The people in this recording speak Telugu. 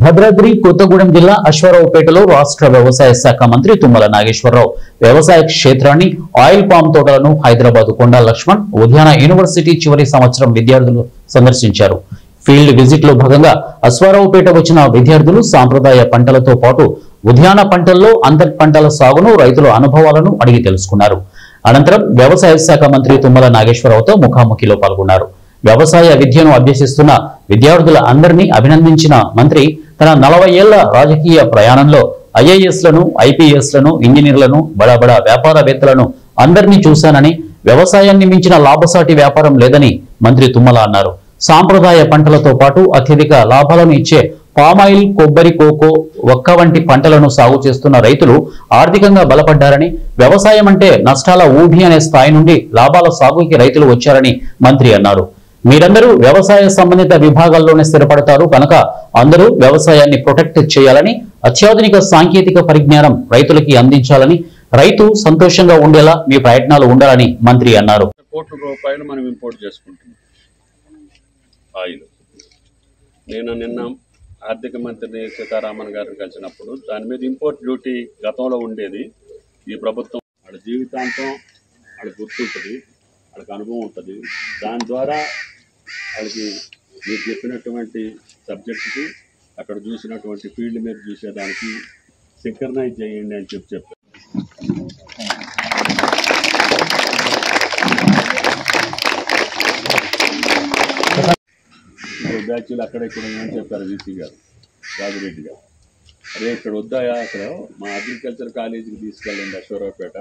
భద్రాద్రి కొత్తగూడెం జిల్లా అశ్వారావుపేటలో రాష్ట్ర వ్యవసాయ శాఖ మంత్రి తుమ్మల నాగేశ్వరరావు వ్యవసాయ క్షేత్రాన్ని ఆయిల్ పామ్ తోటలను హైదరాబాద్ కొండా లక్ష్మణ్ ఉద్యాన యూనివర్సిటీ చివరి సంవత్సరం విద్యార్థులు సందర్శించారు. ఫీల్డ్ విజిట్ లో భాగంగా అశ్వారావుపేట వచ్చిన విద్యార్థులు సాంప్రదాయ పంటలతో పాటు ఉద్యాన పంటల్లో అంతర్ పంటల సాగును రైతుల అనుభవాలను అడిగి తెలుసుకున్నారు. అనంతరం వ్యవసాయ శాఖ మంత్రి తుమ్మల నాగేశ్వరరావుతో ముఖాముఖిలో పాల్గొన్నారు. వ్యవసాయ విద్యను అభ్యసిస్తున్న విద్యార్థుల అందరినీ అభినందించిన మంత్రి తన 40 ఏళ్ల రాజకీయ ప్రయాణంలో ఐఏఎస్లను, ఐపీఎస్లను, ఇంజనీర్లను, బడా వ్యాపారవేత్తలను అందరినీ చూశానని, వ్యవసాయాన్ని మించిన లాభసాటి వ్యాపారం లేదని మంత్రి తుమ్మల అన్నారు. సాంప్రదాయ పంటలతో పాటు అత్యధిక లాభాలను ఇచ్చే పామాయిల్, కొబ్బరి, కోకో, వక్క వంటి పంటలను సాగు చేస్తున్న రైతులు ఆర్థికంగా బలపడ్డారని, వ్యవసాయం అంటే నష్టాల ఊబి అనే స్థాయి నుండి లాభాల సాగుకి రైతులు వచ్చారని మంత్రి అన్నారు. మీరందరూ వ్యవసాయ సంబంధిత విభాగాల్లోనే స్థిరపడతారు కనుక అందరూ వ్యవసాయాన్ని ప్రొటెక్ట్ చేయాలని, అత్యాధునిక సాంకేతిక పరిజ్ఞానం రైతులకి అందించాలని, రైతు సంతోషంగా ఉండేలా మీ ప్రయత్నాలు ఉండాలని మంత్రి అన్నారు. కోట్ల రూపాయలు మనం ఇంపోర్ట్ చేసుకుంటున్నాం ఆయిల్. నేను నిన్న ఆర్థిక మంత్రి సీతారామన్ గారిని కలిసినప్పుడు దాని మీద ఇంపోర్ట్ డ్యూటీ గతంలో ఉండేది. ఈ ప్రభుత్వం వాళ్ళ జీవితాంతం వాళ్ళకి గుర్తుంటుంది, వాళ్ళకి అనుభవం ఉంటుంది. దాని ద్వారా వాళ్ళకి మీరు చెప్పినటువంటి సబ్జెక్టుకి అక్కడ చూసినటువంటి ఫీల్డ్ మీద చూసేదానికి సింక్రనైజ్ చేయండి అని చెప్పారు. బ్యాచ్లు అక్కడ ఇక్కడ అని చెప్పారు వీసీ గారు, రాజిరెడ్డి గారు. అదే ఇక్కడ వద్దాయా, అక్కడ మా అగ్రికల్చర్ కాలేజీకి తీసుకెళ్ళండి అశ్వారావుపేట,